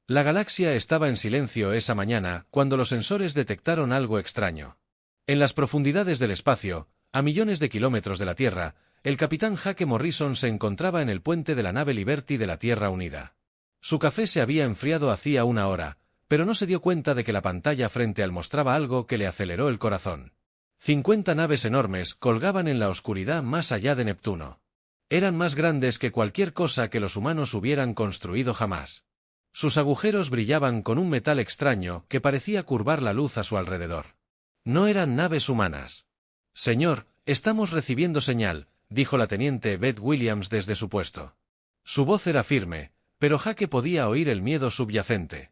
La galaxia estaba en silencio esa mañana cuando los sensores detectaron algo extraño. En las profundidades del espacio, a millones de kilómetros de la Tierra, el capitán Jake Morrison se encontraba en el puente de la nave Liberty de la Tierra Unida. Su café se había enfriado hacía una hora, pero no se dio cuenta de que la pantalla frente al mostraba algo que le aceleró el corazón. 50 naves enormes colgaban en la oscuridad más allá de Neptuno. Eran más grandes que cualquier cosa que los humanos hubieran construido jamás. Sus agujeros brillaban con un metal extraño que parecía curvar la luz a su alrededor. No eran naves humanas. «Señor, estamos recibiendo señal», dijo la teniente Beth Williams desde su puesto. Su voz era firme, pero Jake podía oír el miedo subyacente.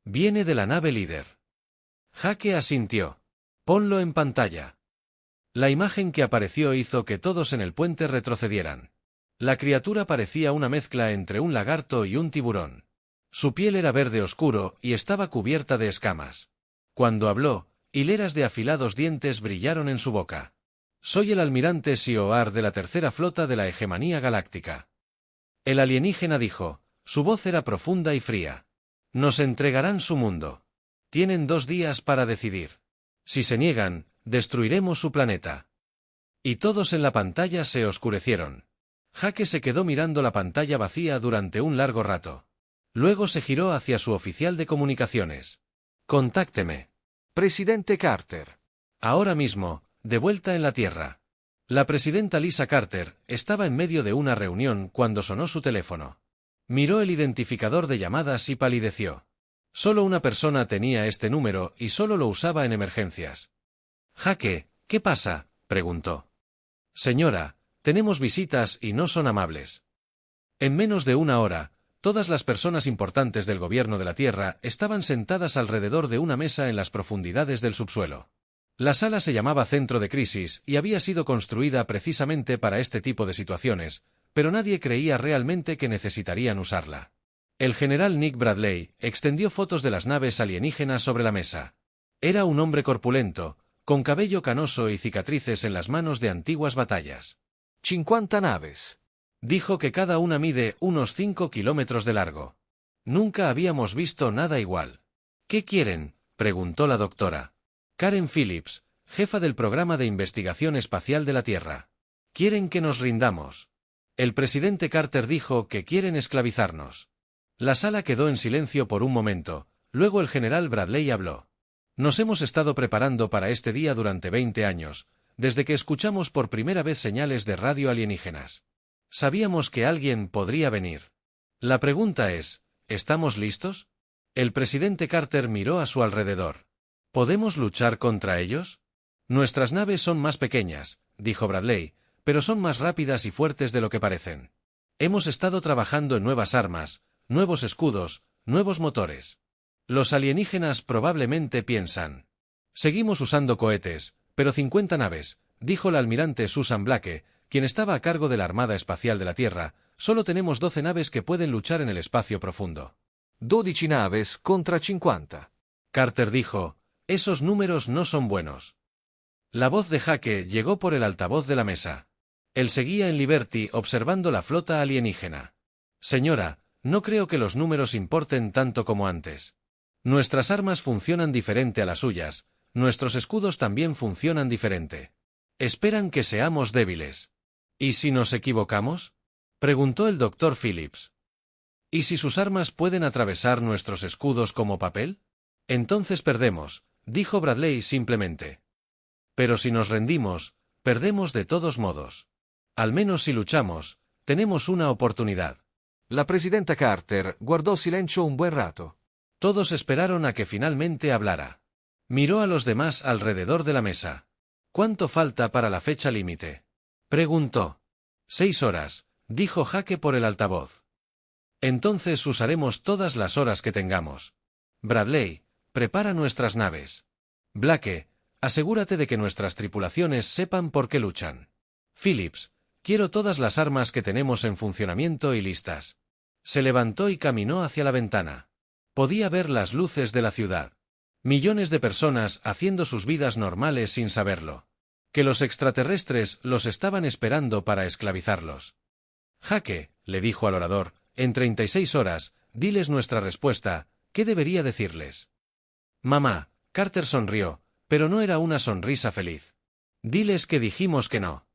«Viene de la nave líder». Jake asintió. «Ponlo en pantalla». La imagen que apareció hizo que todos en el puente retrocedieran. La criatura parecía una mezcla entre un lagarto y un tiburón. Su piel era verde oscuro y estaba cubierta de escamas. Cuando habló, hileras de afilados dientes brillaron en su boca. «Soy el almirante Sioar de la tercera flota de la hegemonía galáctica». El alienígena dijo. Su voz era profunda y fría. «Nos entregarán su mundo. Tienen 2 días para decidir. Si se niegan, destruiremos su planeta». Y todos en la pantalla se oscurecieron. Jake se quedó mirando la pantalla vacía durante un largo rato. Luego se giró hacia su oficial de comunicaciones. «Contácteme. Presidente Carter. Ahora mismo, de vuelta en la Tierra». La presidenta Lisa Carter estaba en medio de una reunión cuando sonó su teléfono. Miró el identificador de llamadas y palideció. Solo una persona tenía este número y solo lo usaba en emergencias. «Jake, ¿qué pasa?», preguntó. «Señora, tenemos visitas y no son amables». En menos de una hora, todas las personas importantes del gobierno de la Tierra estaban sentadas alrededor de una mesa en las profundidades del subsuelo. La sala se llamaba Centro de Crisis y había sido construida precisamente para este tipo de situaciones, pero nadie creía realmente que necesitarían usarla. El general Nick Bradley extendió fotos de las naves alienígenas sobre la mesa. Era un hombre corpulento, con cabello canoso y cicatrices en las manos de antiguas batallas. 50 naves. Dijo que cada una mide unos 5 kilómetros de largo. Nunca habíamos visto nada igual. «¿Qué quieren?», preguntó la doctora Karen Phillips, jefa del programa de investigación espacial de la Tierra. «Quieren que nos rindamos». El presidente Carter dijo que quieren esclavizarnos. La sala quedó en silencio por un momento, luego el general Bradley habló. «Nos hemos estado preparando para este día durante 20 años, desde que escuchamos por primera vez señales de radio alienígenas. Sabíamos que alguien podría venir. La pregunta es, ¿estamos listos?». El presidente Carter miró a su alrededor. «¿Podemos luchar contra ellos?». «Nuestras naves son más pequeñas», dijo Bradley, «pero son más rápidas y fuertes de lo que parecen. Hemos estado trabajando en nuevas armas, nuevos escudos, nuevos motores. Los alienígenas probablemente piensan. Seguimos usando cohetes, pero 50 naves», dijo la almirante Susan Blake, quien estaba a cargo de la Armada Espacial de la Tierra. «Solo tenemos 12 naves que pueden luchar en el espacio profundo». 12 naves contra 50. Carter dijo, «Esos números no son buenos». La voz de Jake llegó por el altavoz de la mesa. Él seguía en Liberty observando la flota alienígena. «Señora, no creo que los números importen tanto como antes. Nuestras armas funcionan diferente a las suyas, nuestros escudos también funcionan diferente. Esperan que seamos débiles». «¿Y si nos equivocamos?», preguntó el Dr. Phillips. «¿Y si sus armas pueden atravesar nuestros escudos como papel?». «Entonces perdemos», dijo Bradley simplemente. «Pero si nos rendimos, perdemos de todos modos. Al menos si luchamos, tenemos una oportunidad». La presidenta Carter guardó silencio un buen rato. Todos esperaron a que finalmente hablara. Miró a los demás alrededor de la mesa. «¿Cuánto falta para la fecha límite?», preguntó. 6 horas, dijo Jake por el altavoz. «Entonces usaremos todas las horas que tengamos. Bradley, prepara nuestras naves. Blake, asegúrate de que nuestras tripulaciones sepan por qué luchan. Phillips, quiero todas las armas que tenemos en funcionamiento y listas». Se levantó y caminó hacia la ventana. Podía ver las luces de la ciudad. Millones de personas haciendo sus vidas normales sin saberlo. Que los extraterrestres los estaban esperando para esclavizarlos. «Jake», le dijo al orador, «en 36 horas, diles nuestra respuesta, ¿qué debería decirles? Mamá, Carter sonrió, pero no era una sonrisa feliz. Diles que dijimos que no.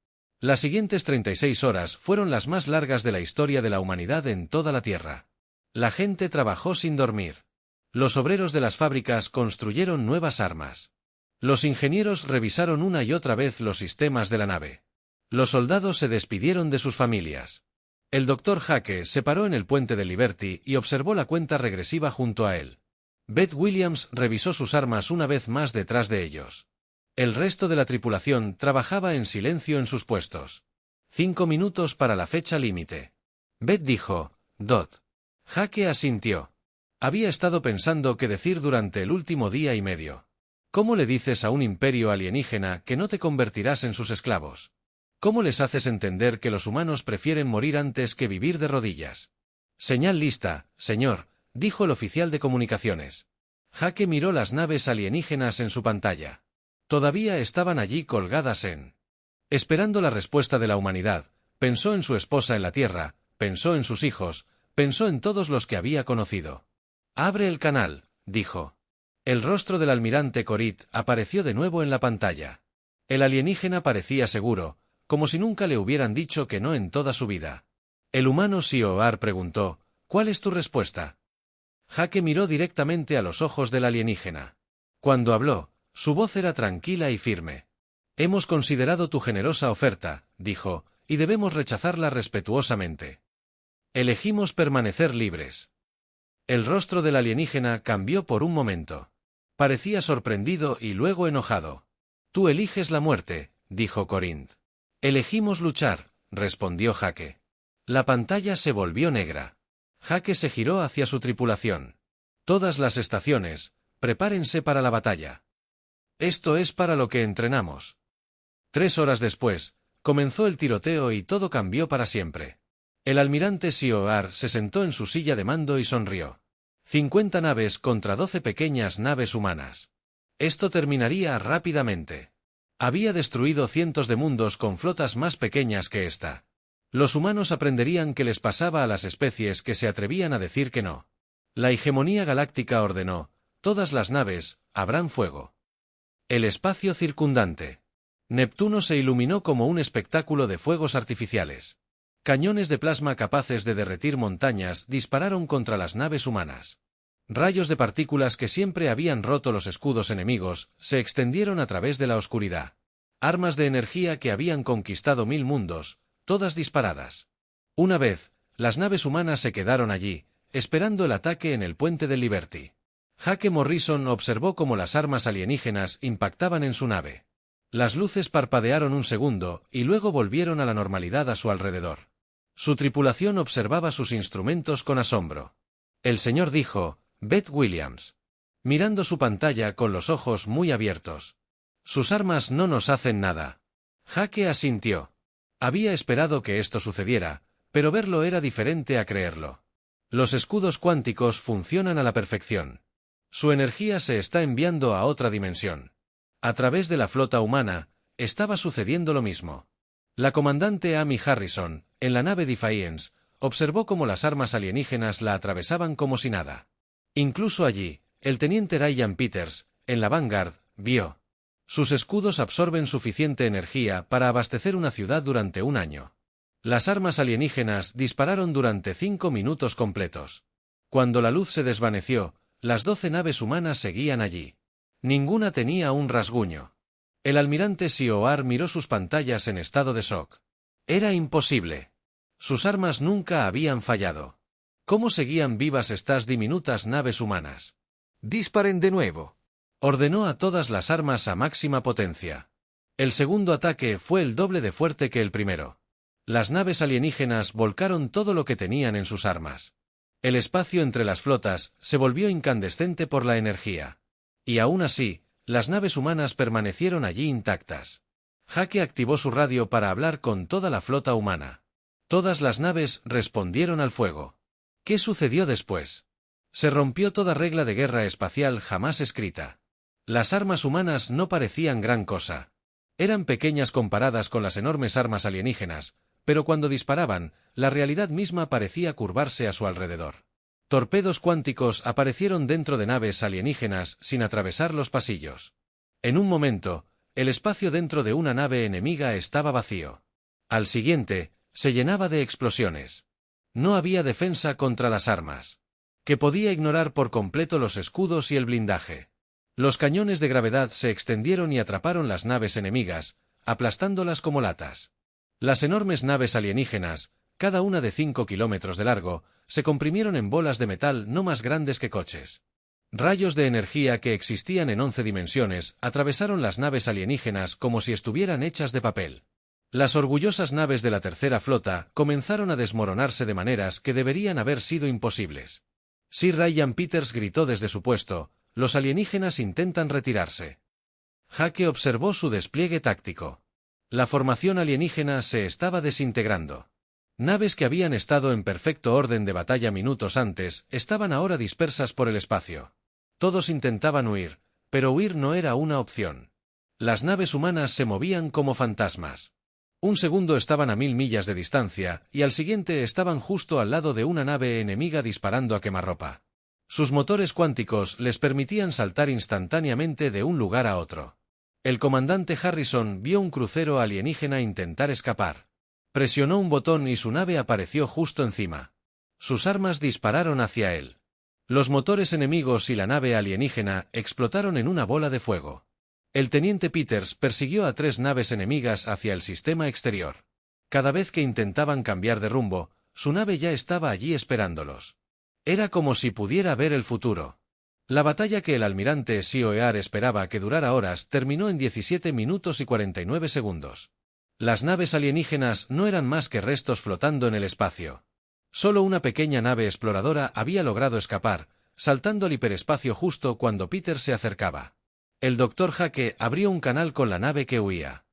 Las siguientes 36 horas fueron las más largas de la historia de la humanidad en toda la Tierra. La gente trabajó sin dormir. Los obreros de las fábricas construyeron nuevas armas. Los ingenieros revisaron una y otra vez los sistemas de la nave. Los soldados se despidieron de sus familias. El Dr. Hake se paró en el puente de Liberty y observó la cuenta regresiva junto a él. Beth Williams revisó sus armas una vez más detrás de ellos. El resto de la tripulación trabajaba en silencio en sus puestos. 5 minutos para la fecha límite. Beth dijo, Dot. Hake asintió. Había estado pensando qué decir durante el último día y medio. ¿Cómo le dices a un imperio alienígena que no te convertirás en sus esclavos? ¿Cómo les haces entender que los humanos prefieren morir antes que vivir de rodillas? Señal lista, señor, dijo el oficial de comunicaciones. Hake miró las naves alienígenas en su pantalla. Todavía estaban allí colgadas esperando la respuesta de la humanidad. Pensó en su esposa en la Tierra, pensó en sus hijos, pensó en todos los que había conocido. Abre el canal, dijo. El rostro del almirante Corit apareció de nuevo en la pantalla. El alienígena parecía seguro, como si nunca le hubieran dicho que no en toda su vida. El humano Sioar preguntó, ¿cuál es tu respuesta? Hake miró directamente a los ojos del alienígena. Cuando habló, su voz era tranquila y firme. Hemos considerado tu generosa oferta, dijo, y debemos rechazarla respetuosamente. Elegimos permanecer libres. El rostro del alienígena cambió por un momento. Parecía sorprendido y luego enojado. Tú eliges la muerte, dijo Corinth. Elegimos luchar, respondió Hake. La pantalla se volvió negra. Hake se giró hacia su tripulación. Todas las estaciones, prepárense para la batalla. Esto es para lo que entrenamos. 3 horas después, comenzó el tiroteo y todo cambió para siempre. El almirante Sioar se sentó en su silla de mando y sonrió. 50 naves contra 12 pequeñas naves humanas. Esto terminaría rápidamente. Había destruido cientos de mundos con flotas más pequeñas que esta. Los humanos aprenderían qué les pasaba a las especies que se atrevían a decir que no. La hegemonía galáctica ordenó, todas las naves, abran fuego. El espacio circundante. Neptuno se iluminó como un espectáculo de fuegos artificiales. Cañones de plasma capaces de derretir montañas dispararon contra las naves humanas. Rayos de partículas que siempre habían roto los escudos enemigos se extendieron a través de la oscuridad. Armas de energía que habían conquistado 1000 mundos, todas disparadas. Una vez, las naves humanas se quedaron allí, esperando el ataque en el puente de Liberty. Hake Morrison observó cómo las armas alienígenas impactaban en su nave. Las luces parpadearon un segundo y luego volvieron a la normalidad a su alrededor. Su tripulación observaba sus instrumentos con asombro. El señor dijo, Beth Williams, mirando su pantalla con los ojos muy abiertos. Sus armas no nos hacen nada. Hake asintió. Había esperado que esto sucediera, pero verlo era diferente a creerlo. Los escudos cuánticos funcionan a la perfección. Su energía se está enviando a otra dimensión. A través de la flota humana, estaba sucediendo lo mismo. La comandante Amy Harrison, en la nave Defiance, observó cómo las armas alienígenas la atravesaban como si nada. Incluso allí, el teniente Ryan Peters, en la Vanguard, vio. Sus escudos absorben suficiente energía para abastecer una ciudad durante un año. Las armas alienígenas dispararon durante 5 minutos completos. Cuando la luz se desvaneció, las 12 naves humanas seguían allí. Ninguna tenía un rasguño. El almirante Sioar miró sus pantallas en estado de shock. Era imposible. Sus armas nunca habían fallado. ¿Cómo seguían vivas estas diminutas naves humanas? Disparen de nuevo. Ordenó a todas las armas a máxima potencia. El segundo ataque fue el doble de fuerte que el primero. Las naves alienígenas volcaron todo lo que tenían en sus armas. El espacio entre las flotas se volvió incandescente por la energía. Y aún así, las naves humanas permanecieron allí intactas. Hake activó su radio para hablar con toda la flota humana. Todas las naves respondieron al fuego. ¿Qué sucedió después? Se rompió toda regla de guerra espacial jamás escrita. Las armas humanas no parecían gran cosa. Eran pequeñas comparadas con las enormes armas alienígenas, pero cuando disparaban, la realidad misma parecía curvarse a su alrededor. Torpedos cuánticos aparecieron dentro de naves alienígenas sin atravesar los pasillos. En un momento, el espacio dentro de una nave enemiga estaba vacío. Al siguiente, se llenaba de explosiones. No había defensa contra las armas, que podía ignorar por completo los escudos y el blindaje. Los cañones de gravedad se extendieron y atraparon las naves enemigas, aplastándolas como latas. Las enormes naves alienígenas, cada una de 5 kilómetros de largo, se comprimieron en bolas de metal no más grandes que coches. Rayos de energía que existían en 11 dimensiones atravesaron las naves alienígenas como si estuvieran hechas de papel. Las orgullosas naves de la tercera flota comenzaron a desmoronarse de maneras que deberían haber sido imposibles. Sir Ryan Peters gritó desde su puesto: «Los alienígenas intentan retirarse». Jake observó su despliegue táctico. La formación alienígena se estaba desintegrando. Naves que habían estado en perfecto orden de batalla minutos antes estaban ahora dispersas por el espacio. Todos intentaban huir, pero huir no era una opción. Las naves humanas se movían como fantasmas. Un segundo estaban a 1000 millas de distancia, y al siguiente estaban justo al lado de una nave enemiga disparando a quemarropa. Sus motores cuánticos les permitían saltar instantáneamente de un lugar a otro. El comandante Harrison vio un crucero alienígena intentar escapar. Presionó un botón y su nave apareció justo encima. Sus armas dispararon hacia él. Los motores enemigos y la nave alienígena explotaron en una bola de fuego. El teniente Peters persiguió a 3 naves enemigas hacia el sistema exterior. Cada vez que intentaban cambiar de rumbo, su nave ya estaba allí esperándolos. Era como si pudiera ver el futuro. La batalla que el almirante Sioear esperaba que durara horas terminó en 17 minutos y 49 segundos. Las naves alienígenas no eran más que restos flotando en el espacio. Solo una pequeña nave exploradora había logrado escapar, saltando al hiperespacio justo cuando Peters se acercaba. El Dr. Jake abrió un canal con la nave que huía.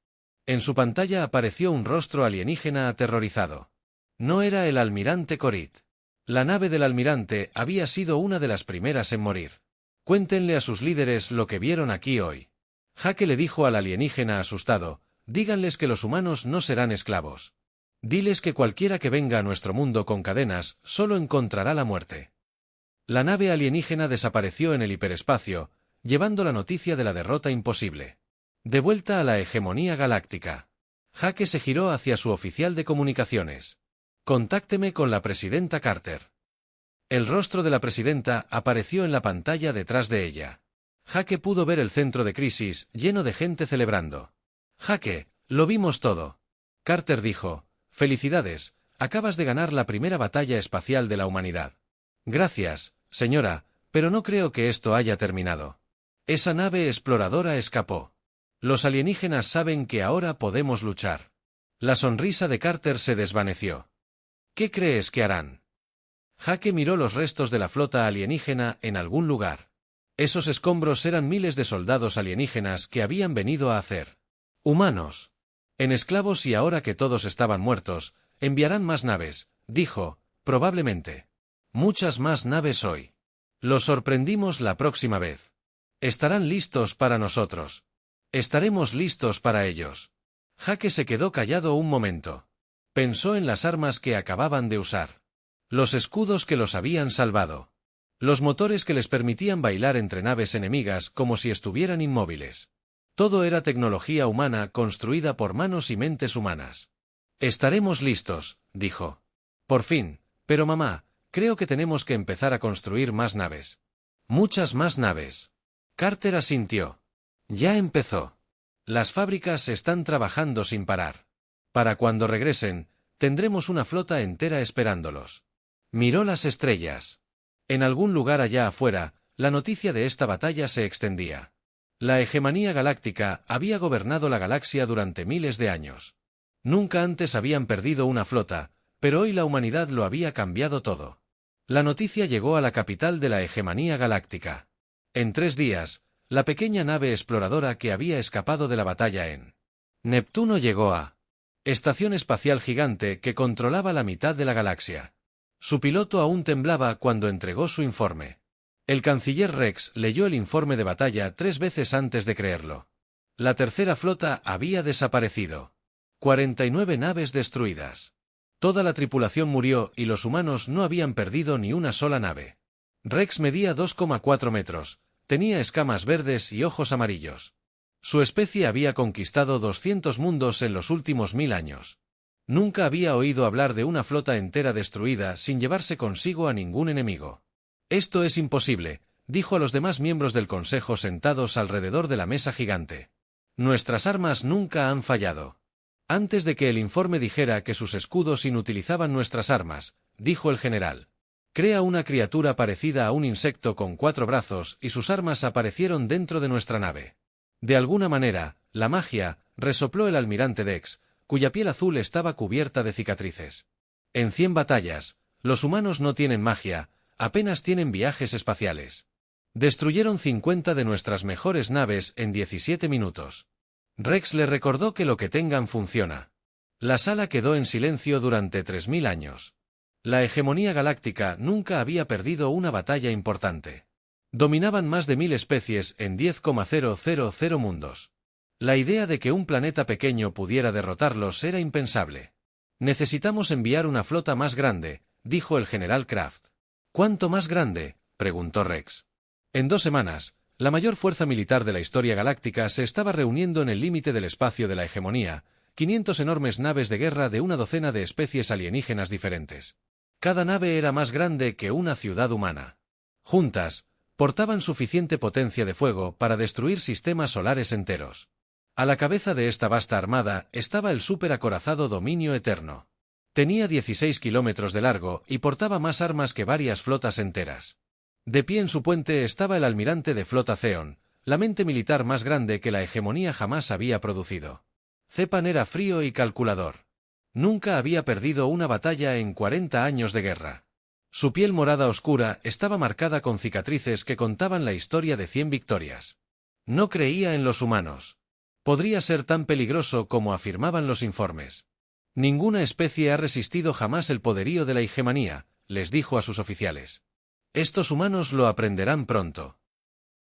En su pantalla apareció un rostro alienígena aterrorizado. No era el almirante Korit. La nave del almirante había sido una de las primeras en morir. Cuéntenle a sus líderes lo que vieron aquí hoy. Jake le dijo al alienígena asustado: díganles que los humanos no serán esclavos. Diles que cualquiera que venga a nuestro mundo con cadenas solo encontrará la muerte. La nave alienígena desapareció en el hiperespacio, llevando la noticia de la derrota imposible. De vuelta a la hegemonía galáctica. Jake se giró hacia su oficial de comunicaciones. «Contácteme con la presidenta Carter». El rostro de la presidenta apareció en la pantalla detrás de ella. Jake pudo ver el centro de crisis, lleno de gente celebrando. «Jake, lo vimos todo». Carter dijo: «Felicidades, acabas de ganar la primera batalla espacial de la humanidad». «Gracias, señora, pero no creo que esto haya terminado». Esa nave exploradora escapó. Los alienígenas saben que ahora podemos luchar. La sonrisa de Carter se desvaneció. ¿Qué crees que harán? Jake miró los restos de la flota alienígena en algún lugar. Esos escombros eran miles de soldados alienígenas que habían venido a hacer. Humanos. En esclavos, y ahora que todos estaban muertos, enviarán más naves, dijo, probablemente. Muchas más naves hoy. Los sorprendimos la próxima vez. Estarán listos para nosotros. Estaremos listos para ellos. Jake se quedó callado un momento. Pensó en las armas que acababan de usar. Los escudos que los habían salvado. Los motores que les permitían bailar entre naves enemigas como si estuvieran inmóviles. Todo era tecnología humana construida por manos y mentes humanas. Estaremos listos, dijo. Por fin, pero mamá, creo que tenemos que empezar a construir más naves. Muchas más naves. Carter asintió. Ya empezó. Las fábricas están trabajando sin parar. Para cuando regresen, tendremos una flota entera esperándolos. Miró las estrellas. En algún lugar allá afuera, la noticia de esta batalla se extendía. La hegemonía galáctica había gobernado la galaxia durante miles de años. Nunca antes habían perdido una flota, pero hoy la humanidad lo había cambiado todo. La noticia llegó a la capital de la hegemonía galáctica. En 3 días, la pequeña nave exploradora que había escapado de la batalla en Neptuno llegó a estación espacial gigante que controlaba la mitad de la galaxia. Su piloto aún temblaba cuando entregó su informe. El canciller Rex leyó el informe de batalla 3 veces antes de creerlo. La tercera flota había desaparecido. 49 naves destruidas. Toda la tripulación murió y los humanos no habían perdido ni una sola nave. Rex medía 2,4 metros, tenía escamas verdes y ojos amarillos. Su especie había conquistado 200 mundos en los últimos 1000 años. Nunca había oído hablar de una flota entera destruida sin llevarse consigo a ningún enemigo. Esto es imposible, dijo a los demás miembros del consejo sentados alrededor de la mesa gigante. Nuestras armas nunca han fallado. Antes de que el informe dijera que sus escudos inutilizaban nuestras armas, dijo el general. Crea una criatura parecida a un insecto con 4 brazos y sus armas aparecieron dentro de nuestra nave. De alguna manera, la magia, resopló el almirante Dex, cuya piel azul estaba cubierta de cicatrices. En 100 batallas, los humanos no tienen magia, apenas tienen viajes espaciales. Destruyeron 50 de nuestras mejores naves en 17 minutos. Rex le recordó que lo que tengan funciona. La sala quedó en silencio durante 3000 años. La hegemonía galáctica nunca había perdido una batalla importante. Dominaban más de 1000 especies en 10,000 mundos. La idea de que un planeta pequeño pudiera derrotarlos era impensable. Necesitamos enviar una flota más grande, dijo el general Kraft. ¿Cuánto más grande?, preguntó Rex. En 2 semanas, la mayor fuerza militar de la historia galáctica se estaba reuniendo en el límite del espacio de la hegemonía, 500 enormes naves de guerra de una docena de especies alienígenas diferentes. Cada nave era más grande que una ciudad humana. Juntas, portaban suficiente potencia de fuego para destruir sistemas solares enteros. A la cabeza de esta vasta armada estaba el superacorazado Dominio Eterno. Tenía 16 kilómetros de largo y portaba más armas que varias flotas enteras. De pie en su puente estaba el almirante de flota Theon, la mente militar más grande que la hegemonía jamás había producido. Zepan era frío y calculador. Nunca había perdido una batalla en 40 años de guerra. Su piel morada oscura estaba marcada con cicatrices que contaban la historia de 100 victorias. No creía en los humanos. Podría ser tan peligroso como afirmaban los informes. Ninguna especie ha resistido jamás el poderío de la hegemonía, les dijo a sus oficiales. Estos humanos lo aprenderán pronto.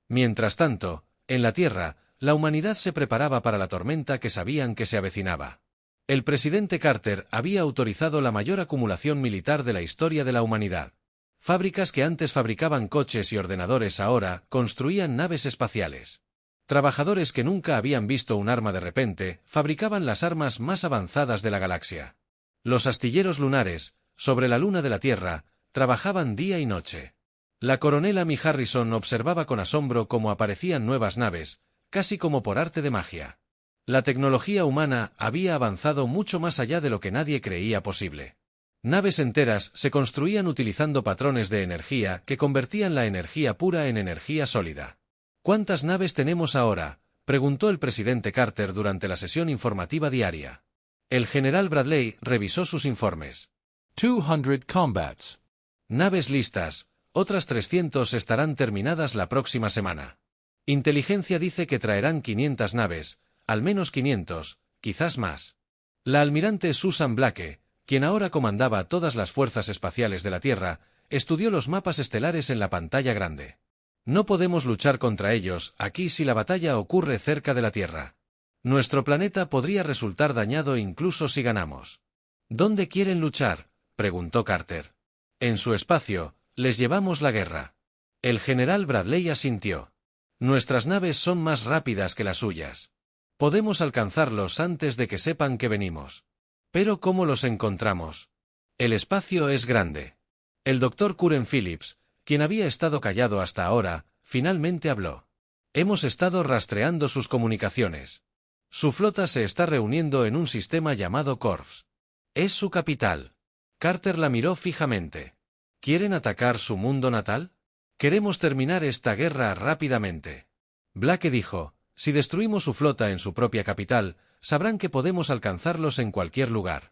Mientras tanto, en la Tierra, la humanidad se preparaba para la tormenta que sabían que se avecinaba. El presidente Carter había autorizado la mayor acumulación militar de la historia de la humanidad. Fábricas que antes fabricaban coches y ordenadores ahora construían naves espaciales. Trabajadores que nunca habían visto un arma de repente, fabricaban las armas más avanzadas de la galaxia. Los astilleros lunares, sobre la luna de la Tierra, trabajaban día y noche. La coronel Amy Harrison observaba con asombro cómo aparecían nuevas naves, casi como por arte de magia. La tecnología humana había avanzado mucho más allá de lo que nadie creía posible. Naves enteras se construían utilizando patrones de energía que convertían la energía pura en energía sólida. ¿Cuántas naves tenemos ahora?, preguntó el presidente Carter durante la sesión informativa diaria. El general Bradley revisó sus informes. 200 combats. Naves listas, otras 300 estarán terminadas la próxima semana. Inteligencia dice que traerán 500 naves, al menos 500, quizás más. La almirante Susan Blake, quien ahora comandaba todas las fuerzas espaciales de la Tierra, estudió los mapas estelares en la pantalla grande. No podemos luchar contra ellos aquí si la batalla ocurre cerca de la Tierra. Nuestro planeta podría resultar dañado incluso si ganamos. ¿Dónde quieren luchar?, preguntó Carter. En su espacio, les llevamos la guerra. El general Bradley asintió. Nuestras naves son más rápidas que las suyas. Podemos alcanzarlos antes de que sepan que venimos. Pero ¿cómo los encontramos? El espacio es grande. El doctor Curran Phillips, quien había estado callado hasta ahora, finalmente habló. Hemos estado rastreando sus comunicaciones. Su flota se está reuniendo en un sistema llamado Corvus. Es su capital. Carter la miró fijamente. ¿Quieren atacar su mundo natal? Queremos terminar esta guerra rápidamente. Blake dijo, si destruimos su flota en su propia capital, sabrán que podemos alcanzarlos en cualquier lugar.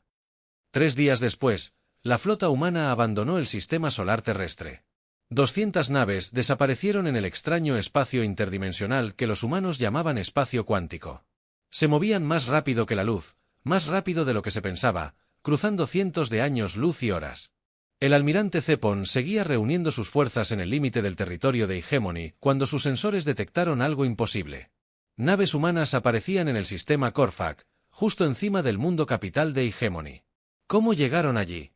3 días después, la flota humana abandonó el sistema solar terrestre. 200 naves desaparecieron en el extraño espacio interdimensional que los humanos llamaban espacio cuántico. Se movían más rápido que la luz, más rápido de lo que se pensaba, cruzando cientos de años luz y horas. El almirante Zepon seguía reuniendo sus fuerzas en el límite del territorio de Hegemony cuando sus sensores detectaron algo imposible. Naves humanas aparecían en el sistema Corfac, justo encima del mundo capital de Hegemony. ¿Cómo llegaron allí?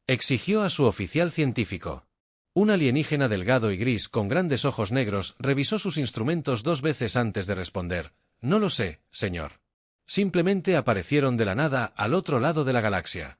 Exigió a su oficial científico. Un alienígena delgado y gris con grandes ojos negros revisó sus instrumentos 2 veces antes de responder. No lo sé, señor. Simplemente aparecieron de la nada al otro lado de la galaxia.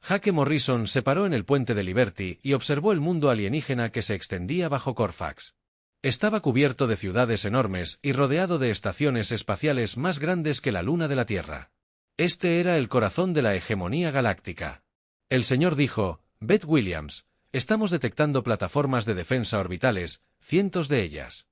Jake Morrison se paró en el puente de Liberty y observó el mundo alienígena que se extendía bajo Corfax. Estaba cubierto de ciudades enormes y rodeado de estaciones espaciales más grandes que la luna de la Tierra. Este era el corazón de la hegemonía galáctica. El señor dijo, Beth Williams, estamos detectando plataformas de defensa orbitales, cientos de ellas.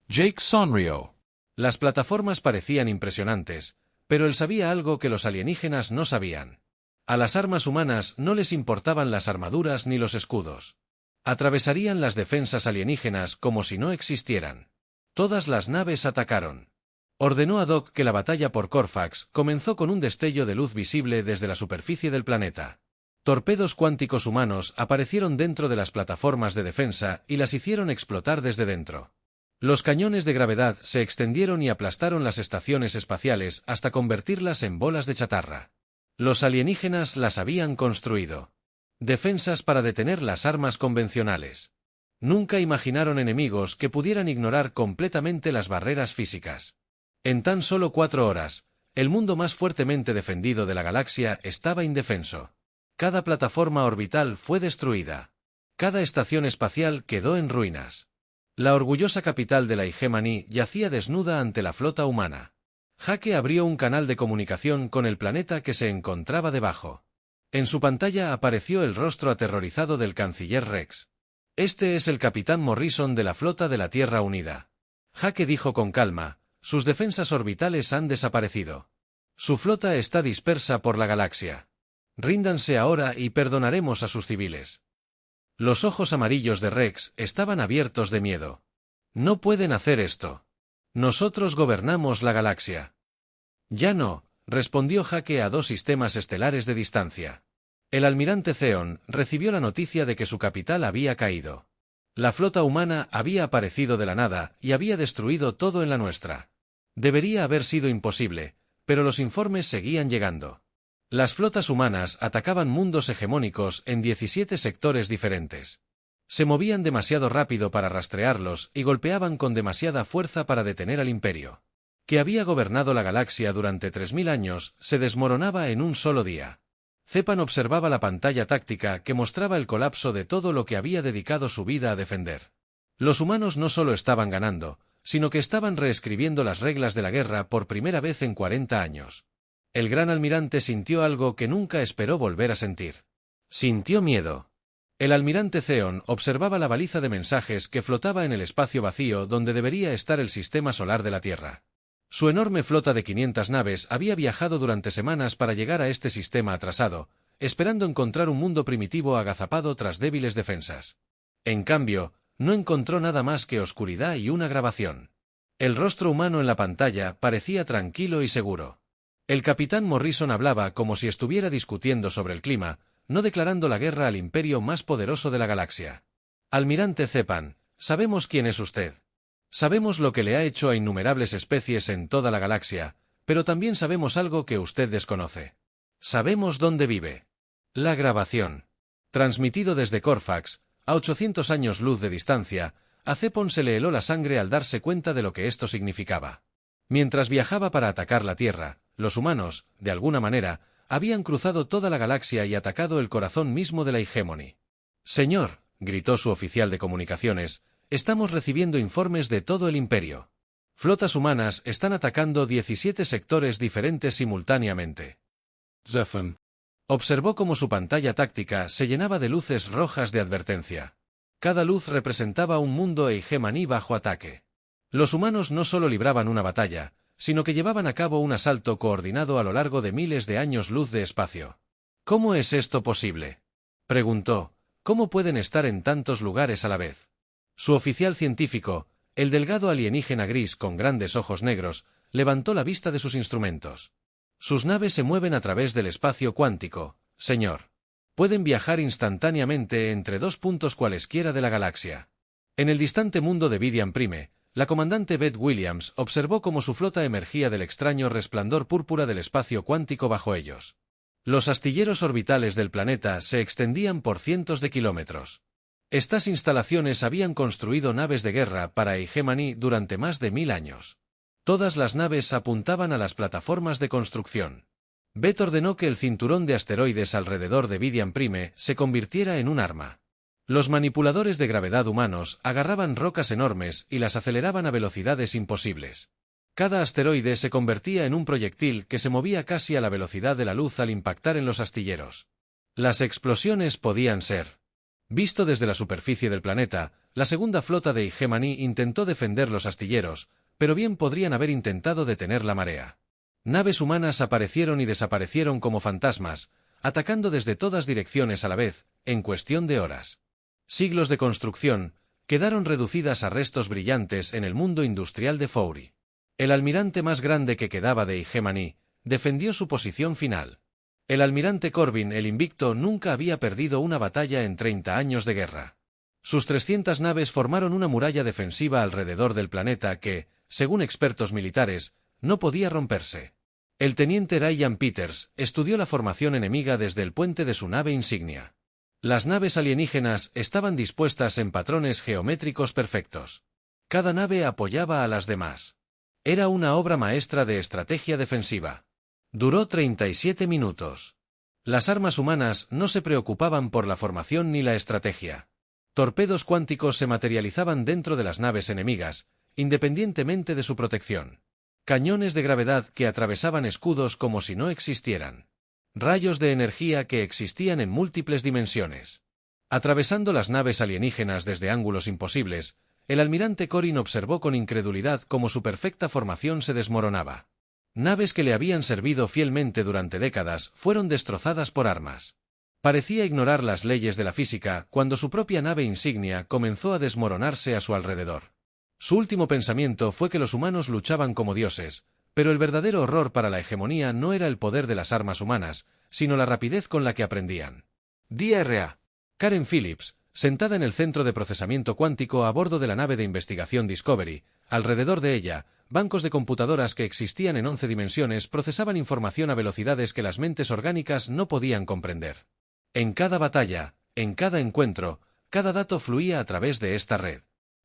Jake sonrió. Las plataformas parecían impresionantes, pero él sabía algo que los alienígenas no sabían. A las armas humanas no les importaban las armaduras ni los escudos. Atravesarían las defensas alienígenas como si no existieran. Todas las naves atacaron. Ordenó a Doc que la batalla por Corfax comenzó con un destello de luz visible desde la superficie del planeta. Torpedos cuánticos humanos aparecieron dentro de las plataformas de defensa y las hicieron explotar desde dentro. Los cañones de gravedad se extendieron y aplastaron las estaciones espaciales hasta convertirlas en bolas de chatarra. Los alienígenas las habían construido. Defensas para detener las armas convencionales. Nunca imaginaron enemigos que pudieran ignorar completamente las barreras físicas. En tan solo 4 horas, el mundo más fuertemente defendido de la galaxia estaba indefenso. Cada plataforma orbital fue destruida. Cada estación espacial quedó en ruinas. La orgullosa capital de la Hegemonía yacía desnuda ante la flota humana. Jake abrió un canal de comunicación con el planeta que se encontraba debajo. En su pantalla apareció el rostro aterrorizado del canciller Rex. Este es el capitán Morrison de la flota de la Tierra Unida. Jake dijo con calma, sus defensas orbitales han desaparecido. Su flota está dispersa por la galaxia. Ríndanse ahora y perdonaremos a sus civiles. Los ojos amarillos de Rex estaban abiertos de miedo. No pueden hacer esto. Nosotros gobernamos la galaxia. Ya no, respondió Jake a 2 sistemas estelares de distancia. El almirante Theon recibió la noticia de que su capital había caído. La flota humana había aparecido de la nada y había destruido todo en la nuestra. Debería haber sido imposible, pero los informes seguían llegando. Las flotas humanas atacaban mundos hegemónicos en 17 sectores diferentes. Se movían demasiado rápido para rastrearlos y golpeaban con demasiada fuerza para detener al imperio, que había gobernado la galaxia durante 3000 años, se desmoronaba en un solo día. Zepan observaba la pantalla táctica que mostraba el colapso de todo lo que había dedicado su vida a defender. Los humanos no solo estaban ganando, sino que estaban reescribiendo las reglas de la guerra por primera vez en 40 años. El gran almirante sintió algo que nunca esperó volver a sentir. Sintió miedo. El almirante Theon observaba la baliza de mensajes que flotaba en el espacio vacío donde debería estar el sistema solar de la Tierra. Su enorme flota de 500 naves había viajado durante semanas para llegar a este sistema atrasado, esperando encontrar un mundo primitivo agazapado tras débiles defensas. En cambio, no encontró nada más que oscuridad y una grabación. El rostro humano en la pantalla parecía tranquilo y seguro. El capitán Morrison hablaba como si estuviera discutiendo sobre el clima, no declarando la guerra al imperio más poderoso de la galaxia. Almirante Zepan, sabemos quién es usted. Sabemos lo que le ha hecho a innumerables especies en toda la galaxia, pero también sabemos algo que usted desconoce. Sabemos dónde vive. La grabación. Transmitido desde Corfax, a 800 años luz de distancia, a Zepan se le heló la sangre al darse cuenta de lo que esto significaba. Mientras viajaba para atacar la Tierra, los humanos, de alguna manera, habían cruzado toda la galaxia y atacado el corazón mismo de la Hegemonía. Señor, gritó su oficial de comunicaciones, estamos recibiendo informes de todo el imperio. Flotas humanas están atacando 17 sectores diferentes simultáneamente. Zepan observó cómo su pantalla táctica se llenaba de luces rojas de advertencia. Cada luz representaba un mundo Hegemonía bajo ataque. Los humanos no solo libraban una batalla, sino que llevaban a cabo un asalto coordinado a lo largo de miles de años luz de espacio. ¿Cómo es esto posible?, preguntó. ¿Cómo pueden estar en tantos lugares a la vez? Su oficial científico, el delgado alienígena gris con grandes ojos negros, levantó la vista de sus instrumentos. Sus naves se mueven a través del espacio cuántico, señor. Pueden viajar instantáneamente entre 2 puntos cualesquiera de la galaxia. En el distante mundo de Vidian Prime, la comandante Beth Williams observó cómo su flota emergía del extraño resplandor púrpura del espacio cuántico bajo ellos. Los astilleros orbitales del planeta se extendían por cientos de kilómetros. Estas instalaciones habían construido naves de guerra para Hegemony durante más de 1000 años. Todas las naves apuntaban a las plataformas de construcción. Beth ordenó que el cinturón de asteroides alrededor de Vidian Prime se convirtiera en un arma. Los manipuladores de gravedad humanos agarraban rocas enormes y las aceleraban a velocidades imposibles. Cada asteroide se convertía en un proyectil que se movía casi a la velocidad de la luz al impactar en los astilleros. Las explosiones podían ser. Visto desde la superficie del planeta, la segunda flota de Hegemony intentó defender los astilleros, pero bien podrían haber intentado detener la marea. Naves humanas aparecieron y desaparecieron como fantasmas, atacando desde todas direcciones a la vez, en cuestión de horas. Siglos de construcción quedaron reducidas a restos brillantes en el mundo industrial de Fowry. El almirante más grande que quedaba de Hegemony defendió su posición final. El almirante Corbin el Invicto nunca había perdido una batalla en 30 años de guerra. Sus 300 naves formaron una muralla defensiva alrededor del planeta que, según expertos militares, no podía romperse. El teniente Ryan Peters estudió la formación enemiga desde el puente de su nave insignia. Las naves alienígenas estaban dispuestas en patrones geométricos perfectos. Cada nave apoyaba a las demás. Era una obra maestra de estrategia defensiva. Duró 37 minutos. Las armas humanas no se preocupaban por la formación ni la estrategia. Torpedos cuánticos se materializaban dentro de las naves enemigas, independientemente de su protección. Cañones de gravedad que atravesaban escudos como si no existieran. Rayos de energía que existían en múltiples dimensiones. Atravesando las naves alienígenas desde ángulos imposibles, el almirante Corin observó con incredulidad cómo su perfecta formación se desmoronaba. Naves que le habían servido fielmente durante décadas fueron destrozadas por armas. Parecía ignorar las leyes de la física cuando su propia nave insignia comenzó a desmoronarse a su alrededor. Su último pensamiento fue que los humanos luchaban como dioses, pero el verdadero horror para la hegemonía no era el poder de las armas humanas, sino la rapidez con la que aprendían. DRA. Karen Phillips, sentada en el centro de procesamiento cuántico a bordo de la nave de investigación Discovery, alrededor de ella, bancos de computadoras que existían en 11 dimensiones procesaban información a velocidades que las mentes orgánicas no podían comprender. En cada batalla, en cada encuentro, cada dato fluía a través de esta red.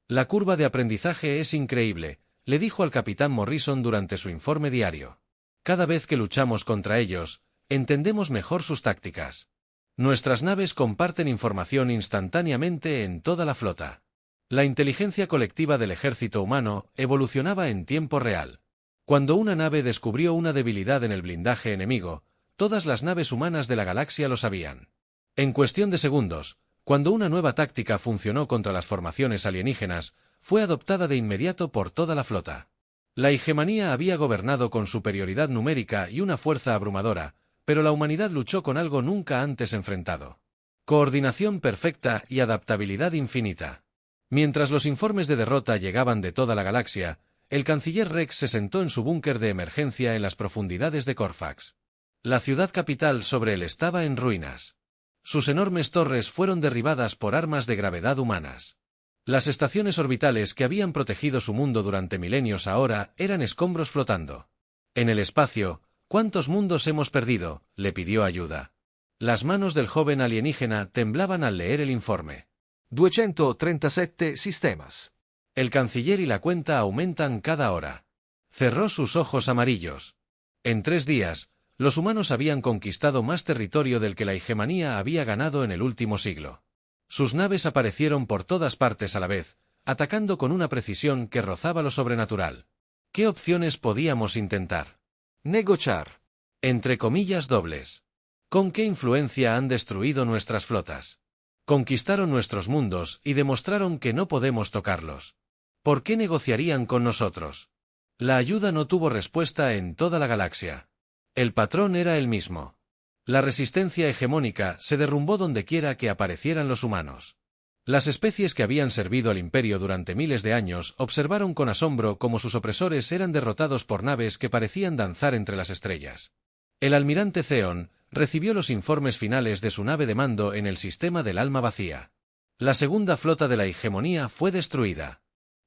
La curva de aprendizaje es increíble, le dijo al capitán Morrison durante su informe diario. Cada vez que luchamos contra ellos, entendemos mejor sus tácticas. Nuestras naves comparten información instantáneamente en toda la flota. La inteligencia colectiva del ejército humano evolucionaba en tiempo real. Cuando una nave descubrió una debilidad en el blindaje enemigo, todas las naves humanas de la galaxia lo sabían. En cuestión de segundos, cuando una nueva táctica funcionó contra las formaciones alienígenas, fue adoptada de inmediato por toda la flota. La hegemonía había gobernado con superioridad numérica y una fuerza abrumadora, pero la humanidad luchó con algo nunca antes enfrentado. Coordinación perfecta y adaptabilidad infinita. Mientras los informes de derrota llegaban de toda la galaxia, el canciller Rex se sentó en su búnker de emergencia en las profundidades de Corfax. La ciudad capital sobre él estaba en ruinas. Sus enormes torres fueron derribadas por armas de gravedad humanas. Las estaciones orbitales que habían protegido su mundo durante milenios ahora eran escombros flotando. En el espacio, ¿cuántos mundos hemos perdido?, le pidió ayuda. Las manos del joven alienígena temblaban al leer el informe. 237 sistemas. El canciller y la cuenta aumentan cada hora. Cerró sus ojos amarillos. En 3 días, los humanos habían conquistado más territorio del que la hegemonía había ganado en el último siglo. Sus naves aparecieron por todas partes a la vez, atacando con una precisión que rozaba lo sobrenatural. ¿Qué opciones podíamos intentar? Negociar. Entre comillas dobles. ¿Con qué influencia han destruido nuestras flotas? Conquistaron nuestros mundos y demostraron que no podemos tocarlos. ¿Por qué negociarían con nosotros? La ayuda no tuvo respuesta en toda la galaxia. El patrón era el mismo. La resistencia hegemónica se derrumbó dondequiera que aparecieran los humanos. Las especies que habían servido al imperio durante miles de años observaron con asombro cómo sus opresores eran derrotados por naves que parecían danzar entre las estrellas. El almirante Theon recibió los informes finales de su nave de mando en el sistema del alma vacía. La segunda flota de la hegemonía fue destruida.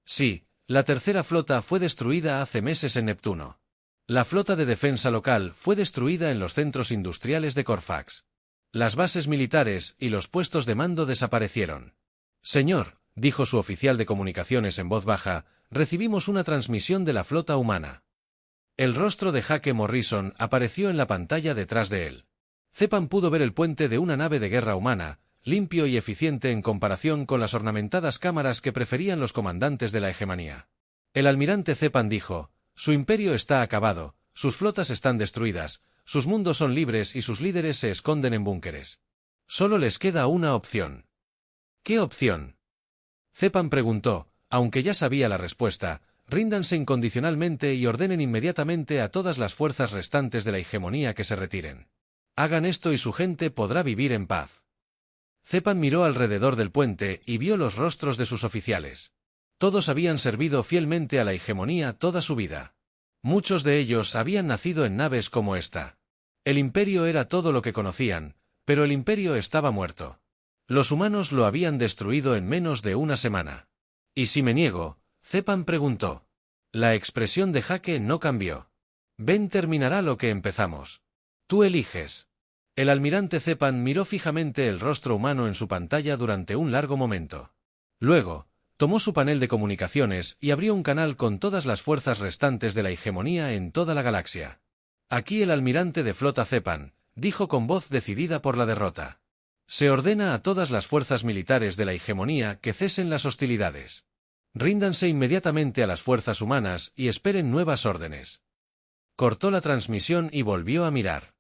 Sí, la tercera flota fue destruida hace meses en Neptuno. La flota de defensa local fue destruida en los centros industriales de Corfax. Las bases militares y los puestos de mando desaparecieron. Señor, dijo su oficial de comunicaciones en voz baja, recibimos una transmisión de la flota humana. El rostro de Jake Morrison apareció en la pantalla detrás de él. Zepan pudo ver el puente de una nave de guerra humana, limpio y eficiente en comparación con las ornamentadas cámaras que preferían los comandantes de la hegemonía. El almirante Zepan dijo, su imperio está acabado, sus flotas están destruidas, sus mundos son libres y sus líderes se esconden en búnkeres. Solo les queda una opción. ¿Qué opción? Zepan preguntó, aunque ya sabía la respuesta, ríndanse incondicionalmente y ordenen inmediatamente a todas las fuerzas restantes de la hegemonía que se retiren. Hagan esto y su gente podrá vivir en paz. Zepan miró alrededor del puente y vio los rostros de sus oficiales. Todos habían servido fielmente a la hegemonía toda su vida. Muchos de ellos habían nacido en naves como esta. El imperio era todo lo que conocían, pero el imperio estaba muerto. Los humanos lo habían destruido en menos de una semana. ¿Y si me niego? Zepan preguntó. La expresión de Jake no cambió. Ben terminará lo que empezamos. Tú eliges. El almirante Zepan miró fijamente el rostro humano en su pantalla durante un largo momento. Luego, tomó su panel de comunicaciones y abrió un canal con todas las fuerzas restantes de la hegemonía en toda la galaxia. Aquí el almirante de flota Zepan, dijo con voz decidida por la derrota. Se ordena a todas las fuerzas militares de la hegemonía que cesen las hostilidades. Ríndanse inmediatamente a las fuerzas humanas y esperen nuevas órdenes. Cortó la transmisión y volvió a mirar.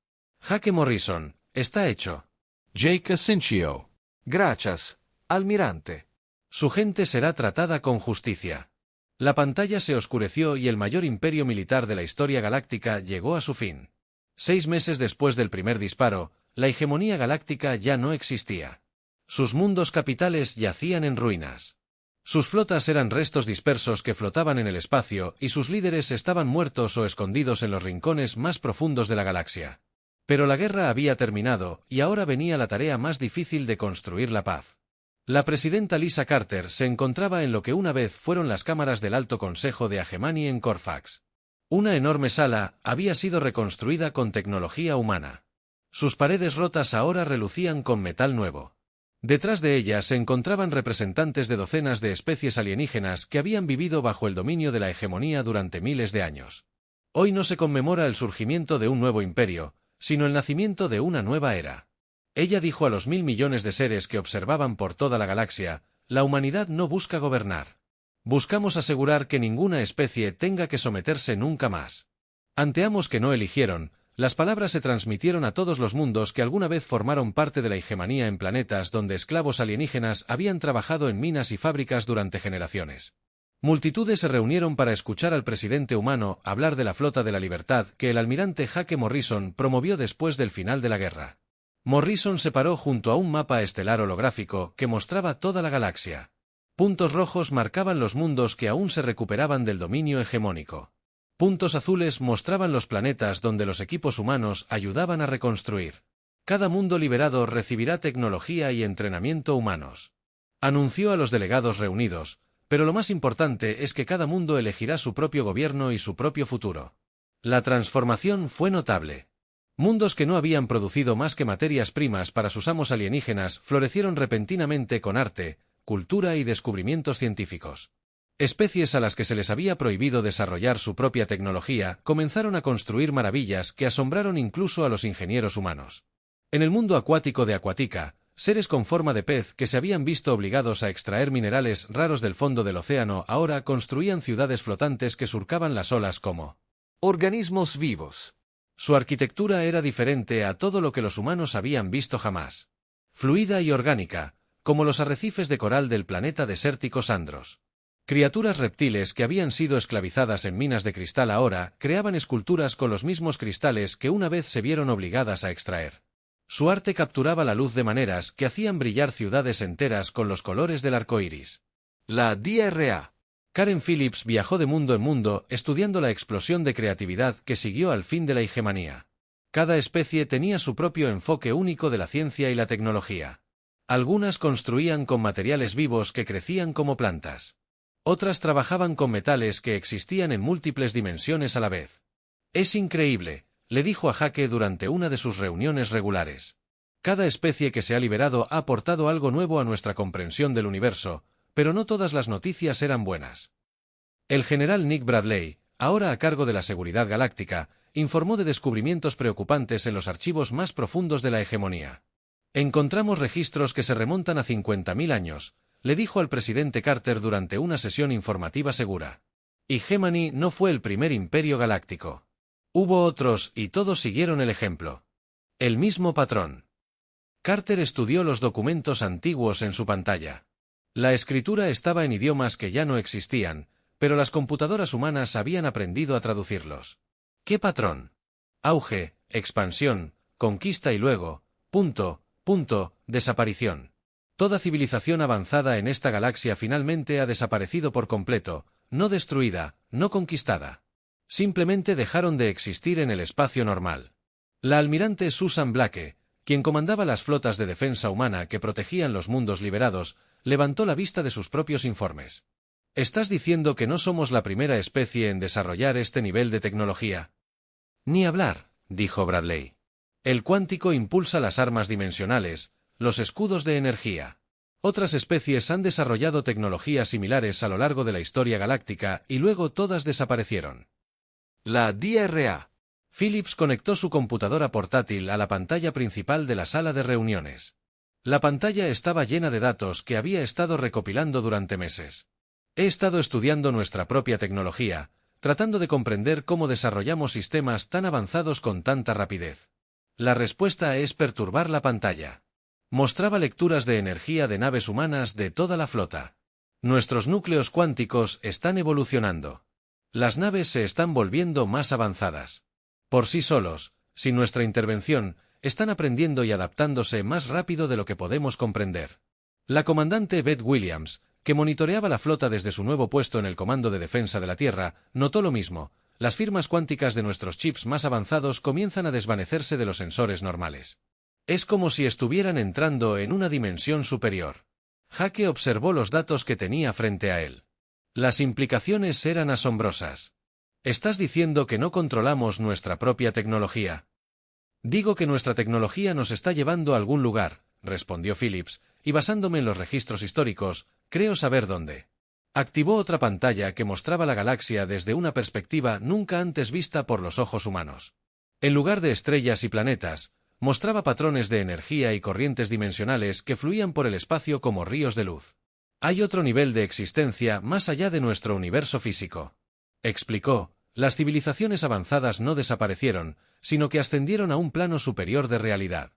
Jake Morrison, está hecho. Jake Asincio. Gracias, almirante. Su gente será tratada con justicia. La pantalla se oscureció y el mayor imperio militar de la historia galáctica llegó a su fin. 6 meses después del primer disparo, la hegemonía galáctica ya no existía. Sus mundos capitales yacían en ruinas. Sus flotas eran restos dispersos que flotaban en el espacio y sus líderes estaban muertos o escondidos en los rincones más profundos de la galaxia. Pero la guerra había terminado y ahora venía la tarea más difícil de construir la paz. La presidenta Lisa Carter se encontraba en lo que una vez fueron las cámaras del Alto Consejo de Agemani en Corfax. Una enorme sala había sido reconstruida con tecnología humana. Sus paredes rotas ahora relucían con metal nuevo. Detrás de ella se encontraban representantes de docenas de especies alienígenas que habían vivido bajo el dominio de la hegemonía durante miles de años. Hoy no se conmemora el surgimiento de un nuevo imperio, sino el nacimiento de una nueva era. Ella dijo a los 1.000 millones de seres que observaban por toda la galaxia, la humanidad no busca gobernar. Buscamos asegurar que ninguna especie tenga que someterse nunca más. Ante amos que no eligieron, las palabras se transmitieron a todos los mundos que alguna vez formaron parte de la hegemonía en planetas donde esclavos alienígenas habían trabajado en minas y fábricas durante generaciones. Multitudes se reunieron para escuchar al presidente humano hablar de la Flota de la Libertad que el almirante Jake Morrison promovió después del final de la guerra. Morrison se paró junto a un mapa estelar holográfico que mostraba toda la galaxia. Puntos rojos marcaban los mundos que aún se recuperaban del dominio hegemónico. Puntos azules mostraban los planetas donde los equipos humanos ayudaban a reconstruir. Cada mundo liberado recibirá tecnología y entrenamiento humanos. Anunció a los delegados reunidos, pero lo más importante es que cada mundo elegirá su propio gobierno y su propio futuro. La transformación fue notable. Mundos que no habían producido más que materias primas para sus amos alienígenas florecieron repentinamente con arte, cultura y descubrimientos científicos. Especies a las que se les había prohibido desarrollar su propia tecnología comenzaron a construir maravillas que asombraron incluso a los ingenieros humanos. En el mundo acuático de Aquatica, seres con forma de pez que se habían visto obligados a extraer minerales raros del fondo del océano ahora construían ciudades flotantes que surcaban las olas como organismos vivos. Su arquitectura era diferente a todo lo que los humanos habían visto jamás. Fluida y orgánica, como los arrecifes de coral del planeta desértico Sandros. Criaturas reptiles que habían sido esclavizadas en minas de cristal ahora creaban esculturas con los mismos cristales que una vez se vieron obligadas a extraer. Su arte capturaba la luz de maneras que hacían brillar ciudades enteras con los colores del arco iris. La DRA. Karen Phillips viajó de mundo en mundo estudiando la explosión de creatividad que siguió al fin de la hegemonía. Cada especie tenía su propio enfoque único de la ciencia y la tecnología. Algunas construían con materiales vivos que crecían como plantas. Otras trabajaban con metales que existían en múltiples dimensiones a la vez. Es increíble, le dijo a Jake durante una de sus reuniones regulares. Cada especie que se ha liberado ha aportado algo nuevo a nuestra comprensión del universo, pero no todas las noticias eran buenas. El general Nick Bradley, ahora a cargo de la seguridad galáctica, informó de descubrimientos preocupantes en los archivos más profundos de la hegemonía. Encontramos registros que se remontan a 50.000 años, le dijo al presidente Carter durante una sesión informativa segura. Y Gemini no fue el primer imperio galáctico. Hubo otros y todos siguieron el ejemplo. El mismo patrón. Carter estudió los documentos antiguos en su pantalla. La escritura estaba en idiomas que ya no existían, pero las computadoras humanas habían aprendido a traducirlos. ¿Qué patrón? Auge, expansión, conquista y luego, desaparición. Toda civilización avanzada en esta galaxia finalmente ha desaparecido por completo, no destruida, no conquistada. Simplemente dejaron de existir en el espacio normal. La almirante Susan Blake, quien comandaba las flotas de defensa humana que protegían los mundos liberados, levantó la vista de sus propios informes. ¿Estás diciendo que no somos la primera especie en desarrollar este nivel de tecnología? Ni hablar, dijo Bradley. El cuántico impulsa las armas dimensionales, los escudos de energía. Otras especies han desarrollado tecnologías similares a lo largo de la historia galáctica y luego todas desaparecieron. La DRA. Phillips conectó su computadora portátil a la pantalla principal de la sala de reuniones. La pantalla estaba llena de datos que había estado recopilando durante meses. He estado estudiando nuestra propia tecnología, tratando de comprender cómo desarrollamos sistemas tan avanzados con tanta rapidez. La respuesta es perturbar la pantalla. Mostraba lecturas de energía de naves humanas de toda la flota. Nuestros núcleos cuánticos están evolucionando. Las naves se están volviendo más avanzadas. Por sí solos, sin nuestra intervención, están aprendiendo y adaptándose más rápido de lo que podemos comprender. La comandante Beth Williams, que monitoreaba la flota desde su nuevo puesto en el Comando de Defensa de la Tierra, notó lo mismo. Las firmas cuánticas de nuestros chips más avanzados comienzan a desvanecerse de los sensores normales. Es como si estuvieran entrando en una dimensión superior. Jake observó los datos que tenía frente a él. Las implicaciones eran asombrosas. ¿Estás diciendo que no controlamos nuestra propia tecnología? Digo que nuestra tecnología nos está llevando a algún lugar, respondió Phillips, y basándome en los registros históricos, creo saber dónde. Activó otra pantalla que mostraba la galaxia desde una perspectiva nunca antes vista por los ojos humanos. En lugar de estrellas y planetas, mostraba patrones de energía y corrientes dimensionales que fluían por el espacio como ríos de luz. Hay otro nivel de existencia más allá de nuestro universo físico. Explicó, las civilizaciones avanzadas no desaparecieron, sino que ascendieron a un plano superior de realidad.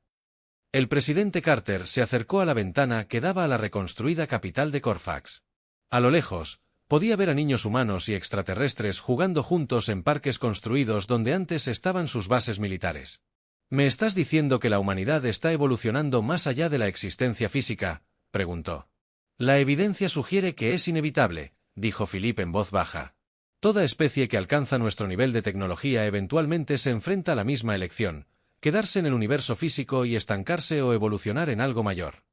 El presidente Carter se acercó a la ventana que daba a la reconstruida capital de Corfax. A lo lejos, podía ver a niños humanos y extraterrestres jugando juntos en parques construidos donde antes estaban sus bases militares. ¿Me estás diciendo que la humanidad está evolucionando más allá de la existencia física?, preguntó. La evidencia sugiere que es inevitable, dijo Philip en voz baja. Toda especie que alcanza nuestro nivel de tecnología eventualmente se enfrenta a la misma elección, quedarse en el universo físico y estancarse o evolucionar en algo mayor.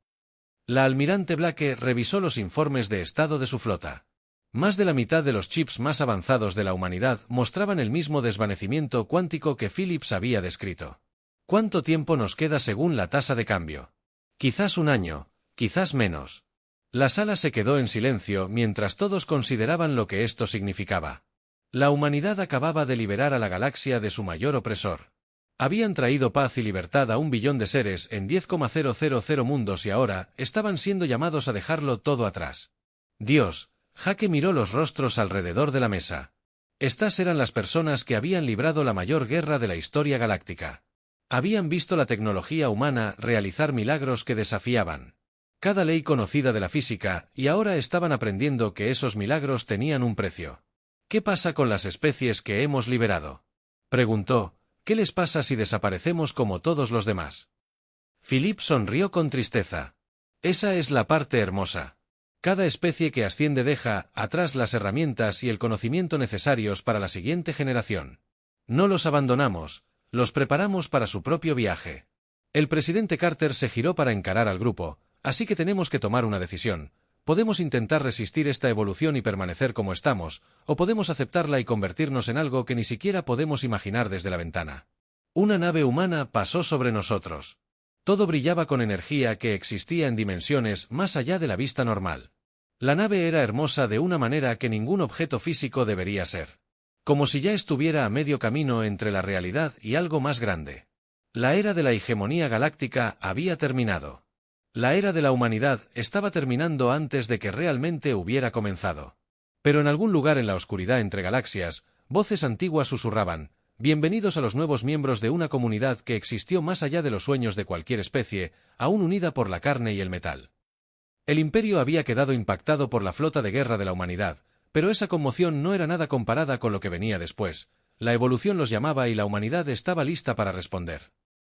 La almirante Blake revisó los informes de estado de su flota. Más de la mitad de los chips más avanzados de la humanidad mostraban el mismo desvanecimiento cuántico que Phillips había descrito. ¿Cuánto tiempo nos queda según la tasa de cambio? Quizás un año, quizás menos. La sala se quedó en silencio mientras todos consideraban lo que esto significaba. La humanidad acababa de liberar a la galaxia de su mayor opresor. Habían traído paz y libertad a 1 billón de seres en 10,000 mundos y ahora estaban siendo llamados a dejarlo todo atrás. Dios, Jake miró los rostros alrededor de la mesa. Estas eran las personas que habían librado la mayor guerra de la historia galáctica. Habían visto la tecnología humana realizar milagros que desafiaban cada ley conocida de la física y ahora estaban aprendiendo que esos milagros tenían un precio. ¿Qué pasa con las especies que hemos liberado?, preguntó. ¿Qué les pasa si desaparecemos como todos los demás? Philip sonrió con tristeza. Esa es la parte hermosa. Cada especie que asciende deja atrás las herramientas y el conocimiento necesarios para la siguiente generación. No los abandonamos, los preparamos para su propio viaje. El presidente Carter se giró para encarar al grupo, así que tenemos que tomar una decisión. Podemos intentar resistir esta evolución y permanecer como estamos, o podemos aceptarla y convertirnos en algo que ni siquiera podemos imaginar desde la ventana. Una nave humana pasó sobre nosotros. Todo brillaba con energía que existía en dimensiones más allá de la vista normal. La nave era hermosa de una manera que ningún objeto físico debería ser. Como si ya estuviera a medio camino entre la realidad y algo más grande. La era de la hegemonía galáctica había terminado. La era de la humanidad estaba terminando antes de que realmente hubiera comenzado. Pero en algún lugar en la oscuridad entre galaxias, voces antiguas susurraban: «Bienvenidos a los nuevos miembros de una comunidad que existió más allá de los sueños de cualquier especie, aún unida por la carne y el metal». El Imperio había quedado impactado por la flota de guerra de la humanidad, pero esa conmoción no era nada comparada con lo que venía después. La evolución los llamaba y la humanidad estaba lista para responder.